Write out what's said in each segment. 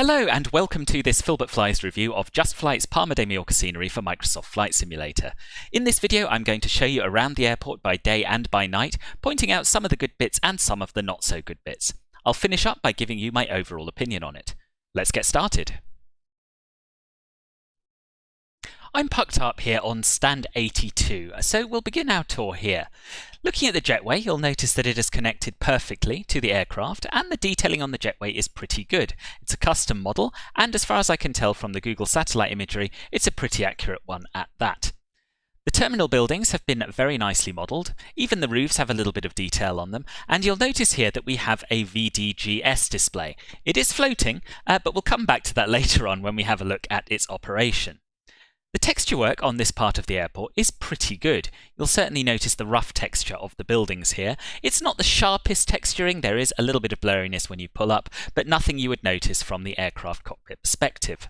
Hello and welcome to this Philbert Flies review of Just Flight's Palma de Mallorca scenery for Microsoft Flight Simulator. In this video I'm going to show you around the airport by day and by night, pointing out some of the good bits and some of the not so good bits. I'll finish up by giving you my overall opinion on it. Let's get started. I'm parked up here on stand 82, so we'll begin our tour here. Looking at the jetway, you'll notice that it is connected perfectly to the aircraft, and the detailing on the jetway is pretty good. It's a custom model, and as far as I can tell from the Google satellite imagery, it's a pretty accurate one at that. The terminal buildings have been very nicely modelled, even the roofs have a little bit of detail on them, and you'll notice here that we have a VDGS display. It is floating, but we'll come back to that later on when we have a look at its operation. The texture work on this part of the airport is pretty good. You'll certainly notice the rough texture of the buildings here. It's not the sharpest texturing, there is a little bit of blurriness when you pull up, but nothing you would notice from the aircraft cockpit perspective.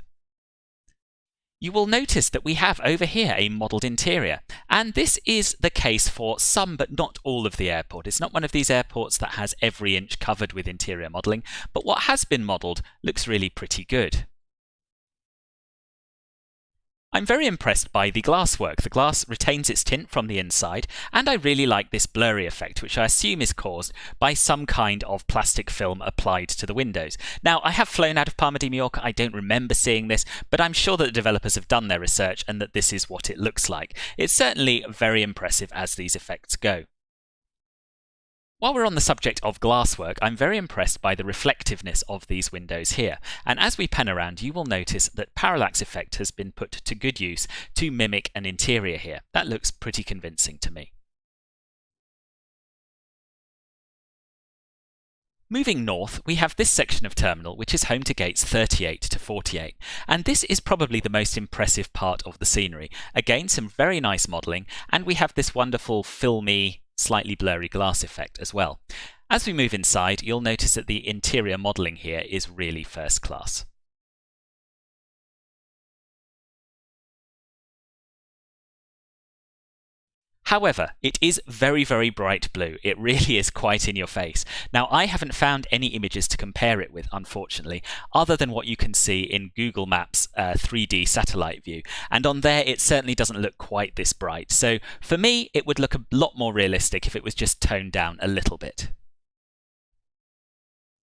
You will notice that we have over here a modelled interior, and this is the case for some but not all of the airport. It's not one of these airports that has every inch covered with interior modelling, but what has been modelled looks really pretty good. I'm very impressed by the glasswork. The glass retains its tint from the inside, and I really like this blurry effect, which I assume is caused by some kind of plastic film applied to the windows. Now, I have flown out of Palma de Mallorca, I don't remember seeing this, but I'm sure that the developers have done their research and that this is what it looks like. It's certainly very impressive as these effects go. While we're on the subject of glasswork, I'm very impressed by the reflectiveness of these windows here, and as we pan around you will notice that parallax effect has been put to good use to mimic an interior here. That looks pretty convincing to me. Moving north, we have this section of terminal which is home to gates 38 to 48, and this is probably the most impressive part of the scenery. Again, some very nice modelling, and we have this wonderful filmy, slightly blurry glass effect as well. As we move inside, you'll notice that the interior modelling here is really first class. However, it is very, very bright blue. It really is quite in your face. Now, I haven't found any images to compare it with, unfortunately, other than what you can see in Google Maps 3D satellite view. And on there, it certainly doesn't look quite this bright. So for me, it would look a lot more realistic if it was just toned down a little bit.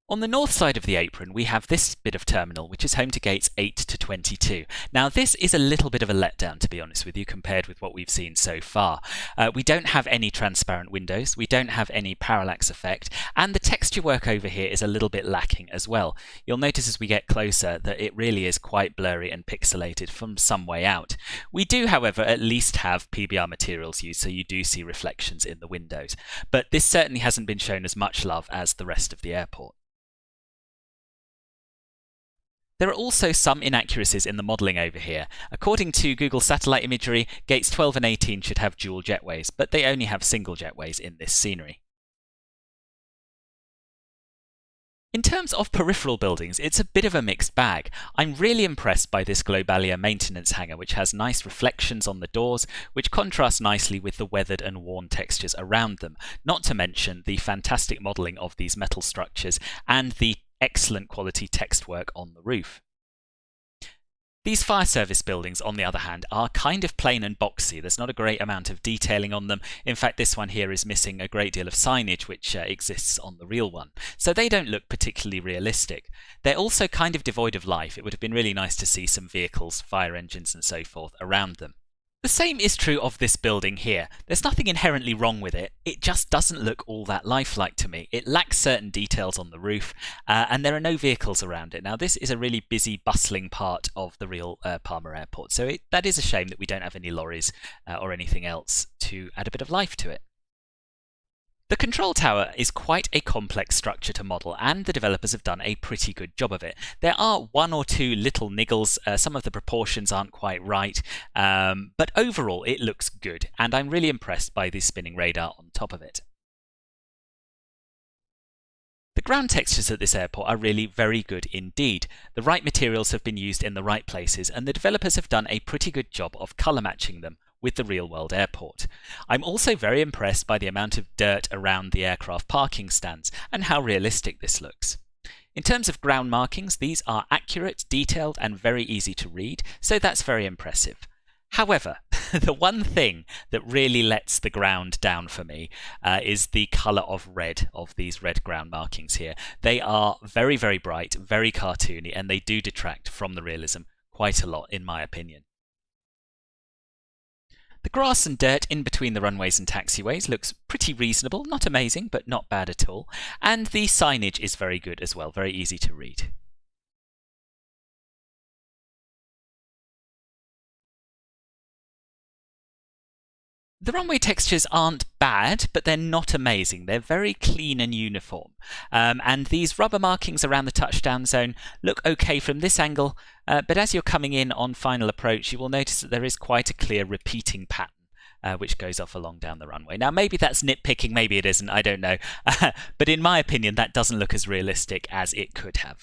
On the north side of the apron, we have this bit of terminal, which is home to gates 8 to 22. Now, this is a little bit of a letdown, to be honest with you, compared with what we've seen so far. We don't have any transparent windows, we don't have any parallax effect, and the texture work over here is a little bit lacking as well. You'll notice as we get closer that it really is quite blurry and pixelated from some way out. We do, however, at least have PBR materials used, so you do see reflections in the windows. But this certainly hasn't been shown as much love as the rest of the airport. There are also some inaccuracies in the modelling over here. According to Google satellite imagery, gates 12 and 18 should have dual jetways, but they only have single jetways in this scenery. In terms of peripheral buildings, it's a bit of a mixed bag. I'm really impressed by this Globalia maintenance hangar, which has nice reflections on the doors, which contrast nicely with the weathered and worn textures around them, not to mention the fantastic modelling of these metal structures and the excellent quality text work on the roof. These fire service buildings, on the other hand, are kind of plain and boxy. There's not a great amount of detailing on them. In fact, this one here is missing a great deal of signage which exists on the real one. So they don't look particularly realistic. They're also kind of devoid of life. It would have been really nice to see some vehicles, fire engines and so forth around them. The same is true of this building here. There's nothing inherently wrong with it, it just doesn't look all that lifelike to me. It lacks certain details on the roof, and there are no vehicles around it. Now, this is a really busy, bustling part of the real Palma airport, so that is a shame that we don't have any lorries or anything else to add a bit of life to it. The control tower is quite a complex structure to model, and the developers have done a pretty good job of it. There are one or two little niggles, some of the proportions aren't quite right, but overall it looks good, and I'm really impressed by the spinning radar on top of it. The ground textures at this airport are really very good indeed. The right materials have been used in the right places, and the developers have done a pretty good job of colour matching them with the real-world airport. I'm also very impressed by the amount of dirt around the aircraft parking stands and how realistic this looks. In terms of ground markings, these are accurate, detailed, and very easy to read, so that's very impressive. However, the one thing that really lets the ground down for me is the colour of red of these red ground markings here. They are very, very bright, very cartoony, and they do detract from the realism quite a lot, in my opinion. The grass and dirt in between the runways and taxiways looks pretty reasonable, not amazing, but not bad at all. And the signage is very good as well, very easy to read. The runway textures aren't bad, but they're not amazing. They're very clean and uniform. And these rubber markings around the touchdown zone look okay from this angle, but as you're coming in on final approach, you will notice that there is quite a clear repeating pattern which goes off along down the runway. Now, maybe that's nitpicking, maybe it isn't, I don't know. But in my opinion, that doesn't look as realistic as it could have.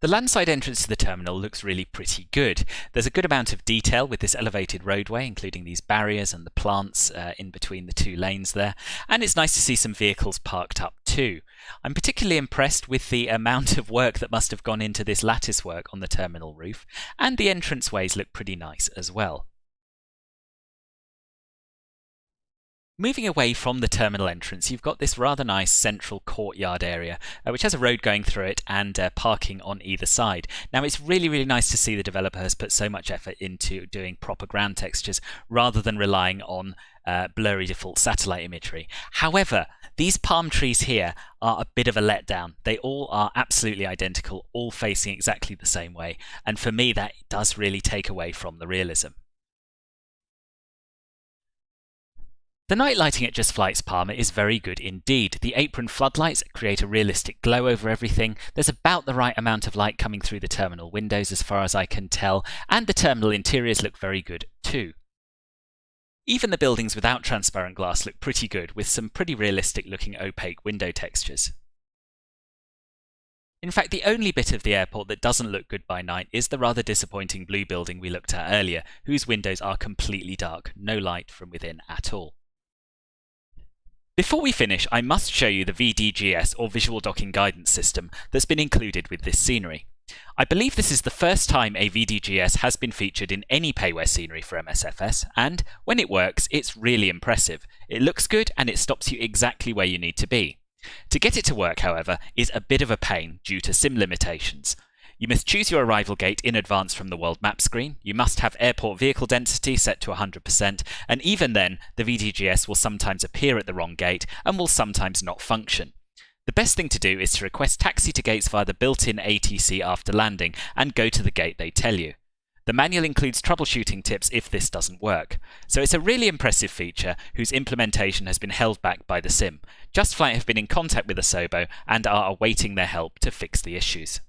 The landside entrance to the terminal looks really pretty good. There's a good amount of detail with this elevated roadway, including these barriers and the plants in between the two lanes there, and it's nice to see some vehicles parked up too. I'm particularly impressed with the amount of work that must have gone into this lattice work on the terminal roof, and the entranceways look pretty nice as well. Moving away from the terminal entrance, you've got this rather nice central courtyard area, which has a road going through it and parking on either side. Now, it's really, really nice to see the developer has put so much effort into doing proper ground textures rather than relying on blurry default satellite imagery. However, these palm trees here are a bit of a letdown. They all are absolutely identical, all facing exactly the same way, and for me that does really take away from the realism. The night lighting at Just Flight's Palma is very good indeed. The apron floodlights create a realistic glow over everything. There's about the right amount of light coming through the terminal windows as far as I can tell, and the terminal interiors look very good too. Even the buildings without transparent glass look pretty good, with some pretty realistic looking opaque window textures. In fact, the only bit of the airport that doesn't look good by night is the rather disappointing blue building we looked at earlier, whose windows are completely dark, no light from within at all. Before we finish, I must show you the VDGS or Visual Docking Guidance System that's been included with this scenery. I believe this is the first time a VDGS has been featured in any payware scenery for MSFS, and when it works, it's really impressive. It looks good and it stops you exactly where you need to be. To get it to work, however, is a bit of a pain due to sim limitations. You must choose your arrival gate in advance from the world map screen, you must have airport vehicle density set to 100%, and even then, the VDGS will sometimes appear at the wrong gate and will sometimes not function. The best thing to do is to request taxi to gates via the built-in ATC after landing and go to the gate they tell you. The manual includes troubleshooting tips if this doesn't work. So it's a really impressive feature whose implementation has been held back by the sim. Just Flight have been in contact with Asobo and are awaiting their help to fix the issues.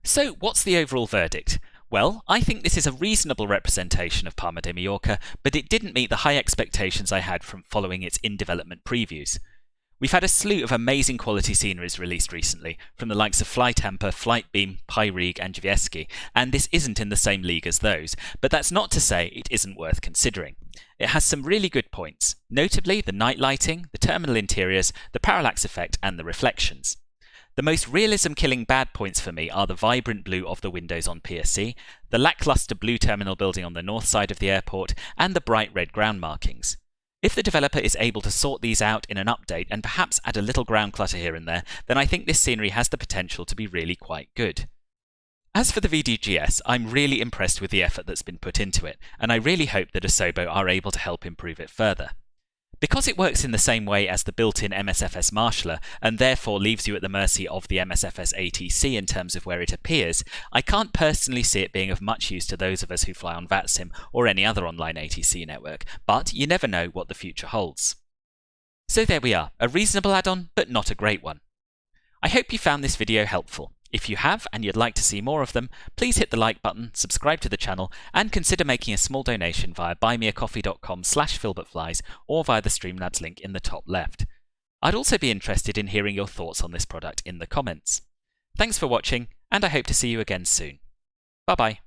So what's the overall verdict? Well, I think this is a reasonable representation of Palma de Mallorca, but it didn't meet the high expectations I had from following its in-development previews. We've had a slew of amazing quality sceneries released recently, from the likes of Flytamper, Flightbeam, Pyrig and Jvieski, and this isn't in the same league as those, but that's not to say it isn't worth considering. It has some really good points, notably the night lighting, the terminal interiors, the parallax effect and the reflections. The most realism-killing bad points for me are the vibrant blue of the windows on Pier C, the lackluster blue terminal building on the north side of the airport, and the bright red ground markings. If the developer is able to sort these out in an update and perhaps add a little ground clutter here and there, then I think this scenery has the potential to be really quite good. As for the VDGS, I'm really impressed with the effort that's been put into it, and I really hope that Asobo are able to help improve it further. Because it works in the same way as the built-in MSFS marshaller, and therefore leaves you at the mercy of the MSFS ATC in terms of where it appears, I can't personally see it being of much use to those of us who fly on VATSIM or any other online ATC network, but you never know what the future holds. So there we are, a reasonable add-on, but not a great one. I hope you found this video helpful. If you have and you'd like to see more of them, please hit the like button, subscribe to the channel, and consider making a small donation via buymeacoffee.com/filbertflies or via the Streamlabs link in the top left. I'd also be interested in hearing your thoughts on this product in the comments. Thanks for watching, and I hope to see you again soon. Bye bye.